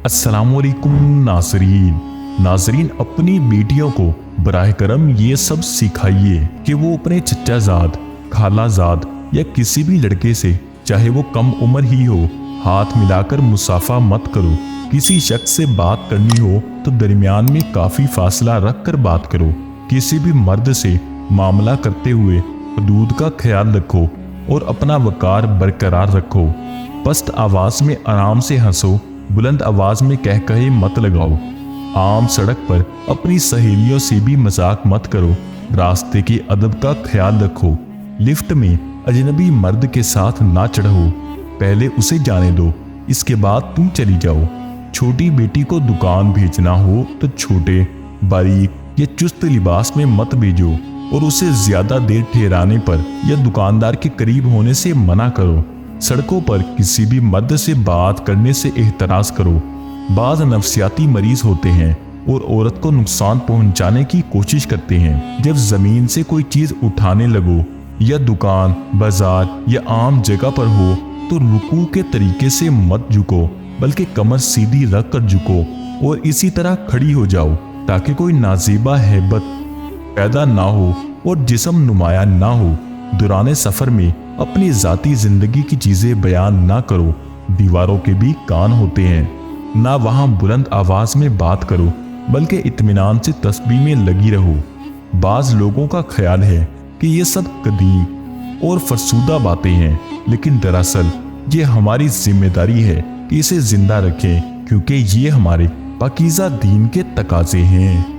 अस्सलाम वालेकुम नाजरीन अपनी बेटियों को बराह करम ये सब सिखाइए कि वो अपने चचाजाद, खालाजाद या किसी भी लड़के से, चाहे वो कम उम्र ही हो, हाथ मिलाकर मुसाफा मत करो। किसी शख्स से बात करनी हो तो दरमियान में काफी फासला रख कर बात करो। किसी भी मर्द से मामला करते हुए हदूद का ख्याल रखो और अपना वकार बरकरार रखो। पस्त आवाज में आराम से हंसो, बुलंद आवाज में कह कहे मत लगाओ। आम सड़क पर अपनी सहेलियों से भी मजाक मत करो। रास्ते के अदब का ख्याल रखो। लिफ्ट में अजनबी मर्द के साथ ना चढ़ो, पहले उसे जाने दो, इसके बाद तुम चली जाओ। छोटी बेटी को दुकान भेजना हो तो छोटे, बारीक या चुस्त लिबास में मत भेजो और उसे ज्यादा देर ठहराने पर या दुकानदार के करीब होने से मना करो। सड़कों पर किसी भी मर्द से बात करने से एहतराज करो। बाज नफ्सियाती मरीज होते हैं और औरत को नुकसान पहुंचाने की कोशिश करते हैं। जब जमीन से कोई चीज उठाने लगो या दुकान, बाजार या आम जगह पर हो तो रुकू के तरीके से मत झुको, बल्कि कमर सीधी रख कर झुको और इसी तरह खड़ी हो जाओ ताकि कोई नाजीबा हैबत पैदा ना हो और जिस्म नुमाया ना हो। दौरान सफर में अपनी जाती जिंदगी की चीजें बयान ना करो। दीवारों के भी कान होते हैं, ना वहां बुलंद आवाज में बात करो, बल्कि इत्मीनान से तस्बीह में लगी रहो। बाज लोगों का ख्याल है कि ये सब कदीम और फरसूदा बातें हैं, लेकिन दरअसल ये हमारी जिम्मेदारी है कि इसे जिंदा रखें, क्योंकि ये हमारे पाकीज़ा दीन के तकाजे हैं।